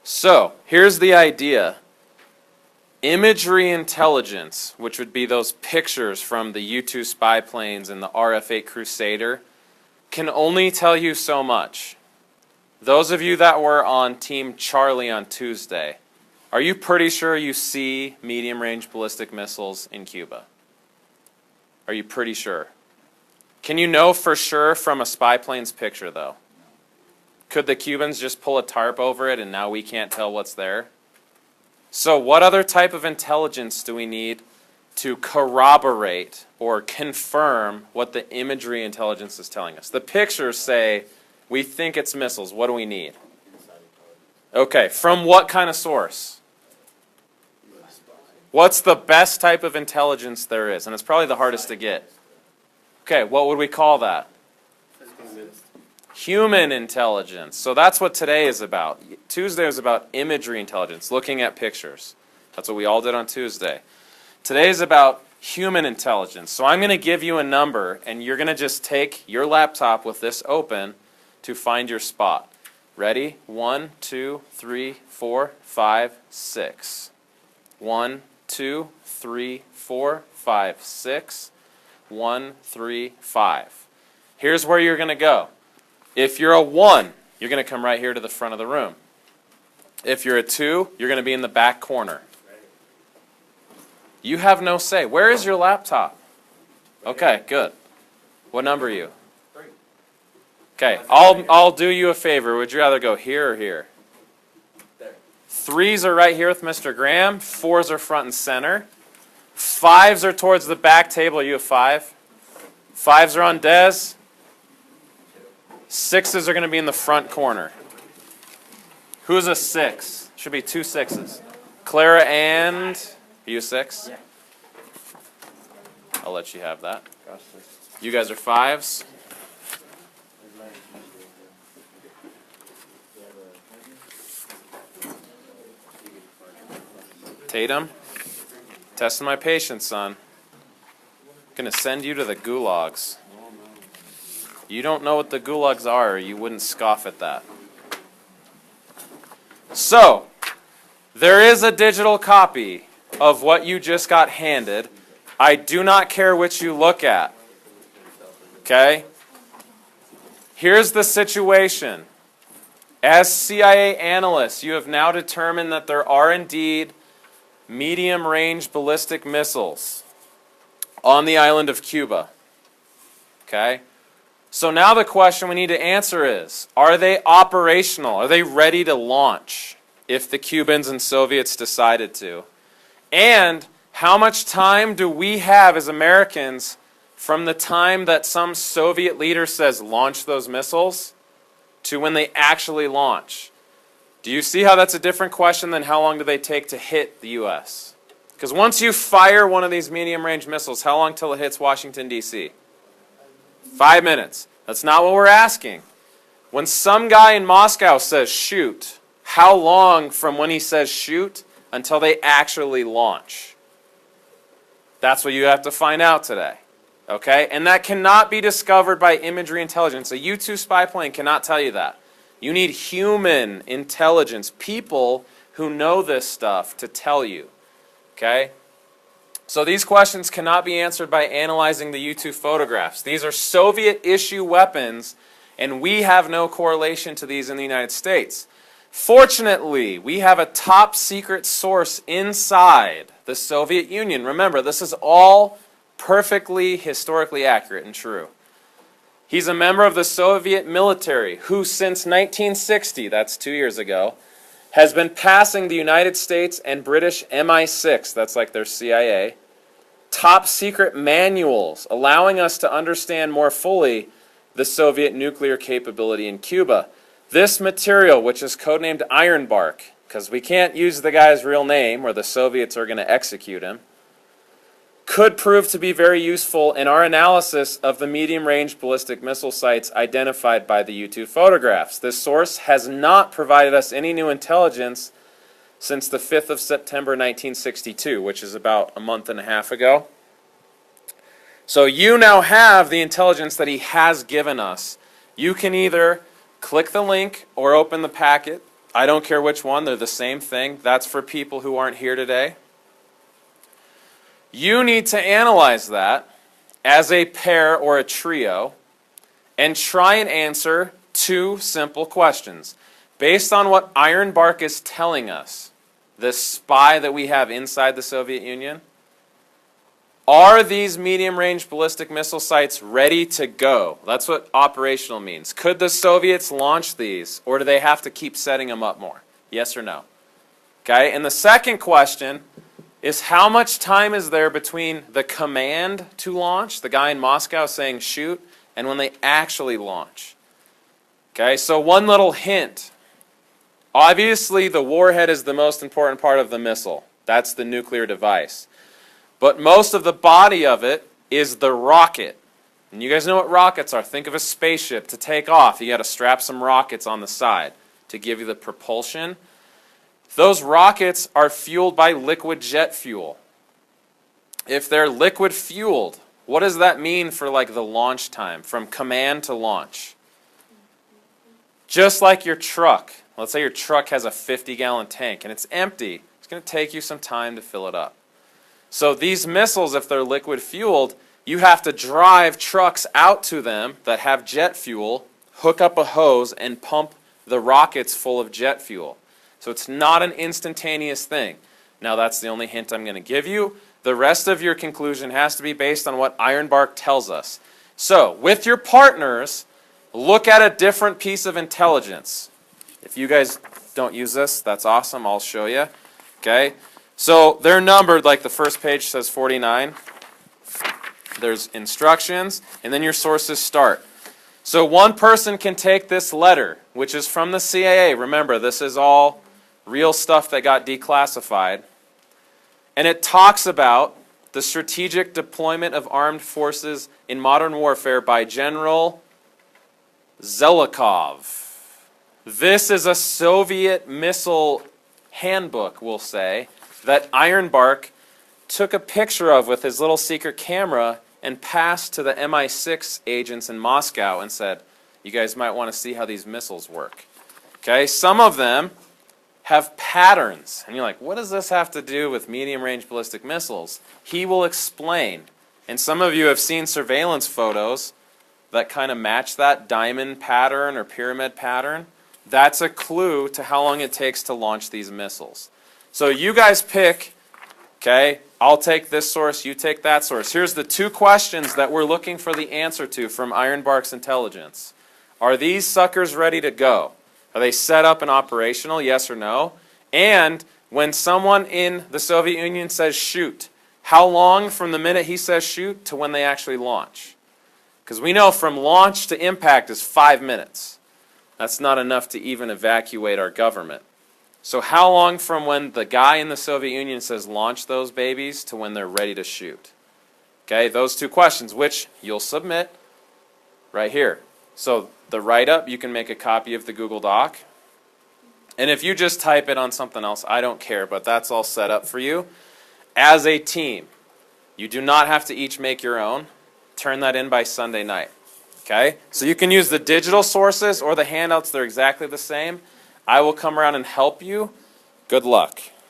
So, here's the idea. Imagery intelligence, which would be those pictures from the U-2 spy planes and the RF-8 Crusader, can only tell you so much. Those of you that were on Team Charlie on Tuesday, are you pretty sure you see medium-range ballistic missiles in Cuba? Are you pretty sure? Can you know for sure from a spy plane's picture, though? Could the Cubans just pull a tarp over it and now we can't tell what's there? So what other type of intelligence do we need to corroborate or confirm what the imagery intelligence is telling us? The pictures say, we think it's missiles. What do we need? Okay, from what kind of source? What's the best type of intelligence there is? And it's probably the hardest to get. Okay, what would we call that? Human intelligence. So that's what today is about. Tuesday was about imagery intelligence, looking at pictures. That's what we all did on Tuesday. Today is about human intelligence. So I'm going to give you a number, and you're going to just take your laptop with this open to find your spot. Ready? 1, 2, 3, 4, 5, 6. 1, 2, 3, 4, 5, 6. 1, 3, 5. Here's where you're going to go. If you're a 1, you're going to come right here to the front of the room. If you're a 2, you're going to be in the back corner. You have no say. Where is your laptop? Okay, good. What number are you? 3. Okay, I'll do you a favor. Would you rather go here or here? There. 3s are right here with Mr. Graham. 4s are front and center. 5s are towards the back table. Are you a 5? 5s are on Des. 6s are going to be in the front corner. Who's a 6? Should be 2 6s. Clara and... Are you a 6? Yeah. I'll let you have that. You guys are 5s? Tatum? Testing my patience, son. I'm going to send you to the gulags. You don't know what the gulags are, or you wouldn't scoff at that. So, there is a digital copy of what you just got handed. I do not care which you look at. Okay? Here's the situation. As CIA analysts, you have now determined that there are indeed medium-range ballistic missiles on the island of Cuba. Okay? So now the question we need to answer is, are they operational? Are they ready to launch if the Cubans and Soviets decided to? And how much time do we have as Americans from the time that some Soviet leader says launch those missiles to when they actually launch? Do you see how that's a different question than how long do they take to hit the U.S.? Because once you fire one of these medium-range missiles, how long till it hits Washington, D.C.? 5 minutes. That's not what we're asking. When some guy in Moscow says shoot, how long from when he says shoot until they actually launch? That's what you have to find out today. Okay? And that cannot be discovered by imagery intelligence. A U-2 spy plane cannot tell you that. You need human intelligence, people who know this stuff to tell you. Okay? So these questions cannot be answered by analyzing the U-2 photographs. These are Soviet-issue weapons, and we have no correlation to these in the United States. Fortunately, we have a top-secret source inside the Soviet Union. Remember, this is all perfectly historically accurate and true. He's a member of the Soviet military who, since 1960, that's 2 years ago, has been passing the United States and British MI6, that's like their CIA, top secret manuals allowing us to understand more fully the Soviet nuclear capability in Cuba. This material, which is codenamed IRONBARK, because we can't use the guy's real name or the Soviets are going to execute him, could prove to be very useful in our analysis of the medium-range ballistic missile sites identified by the U-2 photographs. This source has not provided us any new intelligence since the 5th of September 1962, which is about a month and a half ago. So you now have the intelligence that he has given us. You can either click the link or open the packet I don't care which one, they're the same thing. That's for people who aren't here today. You need to analyze that as a pair or a trio and try and answer two simple questions. Based on what IRONBARK is telling us, the spy that we have inside the Soviet Union, are these medium-range ballistic missile sites ready to go? That's what operational means. Could the Soviets launch these, or do they have to keep setting them up more? Yes or no? Okay, and the second question is, how much time is there between the command to launch, the guy in Moscow saying shoot, and when they actually launch? Okay, so one little hint. Obviously, the warhead is the most important part of the missile. That's the nuclear device. But most of the body of it is the rocket. And you guys know what rockets are. Think of a spaceship. To take off, you got to strap some rockets on the side to give you the propulsion. Those rockets are fueled by liquid jet fuel. If they're liquid fueled, what does that mean for like the launch time from command to launch? Just like your truck. Let's say your truck has a 50-gallon tank and it's empty. It's going to take you some time to fill it up. So these missiles, if they're liquid fueled, you have to drive trucks out to them that have jet fuel, hook up a hose, and pump the rockets full of jet fuel. So it's not an instantaneous thing. Now that's the only hint I'm going to give you. The rest of your conclusion has to be based on what IRONBARK tells us. So with your partners, look at a different piece of intelligence. If you guys don't use this, that's awesome. I'll show you. Okay? So they're numbered, like the first page says 49. There's instructions, and then your sources start. So one person can take this letter, which is from the CIA. Remember, this is all real stuff that got declassified. And it talks about the strategic deployment of armed forces in modern warfare by General Zelikov. This is a Soviet missile handbook, we'll say, that IRONBARK took a picture of with his little secret camera and passed to the MI6 agents in Moscow and said, you guys might want to see how these missiles work. Okay, some of them have patterns. And you're like, what does this have to do with medium-range ballistic missiles? He will explain. And some of you have seen surveillance photos that kind of match that diamond pattern or pyramid pattern. That's a clue to how long it takes to launch these missiles. So you guys pick, okay, I'll take this source, you take that source. Here's the two questions that we're looking for the answer to from IRONBARK's intelligence. Are these suckers ready to go? Are they set up and operational, yes or no? And when someone in the Soviet Union says shoot, how long from the minute he says shoot to when they actually launch? Because we know from launch to impact is 5 minutes. That's not enough to even evacuate our government. So how long from when the guy in the Soviet Union says launch those babies to when they're ready to shoot? Okay, those two questions, which you'll submit right here. So the write-up, you can make a copy of the Google Doc. And if you just type it on something else, I don't care, but that's all set up for you. As a team, you do not have to each make your own. Turn that in by Sunday night. Okay, so you can use the digital sources or the handouts. They're exactly the same. I will come around and help you. Good luck.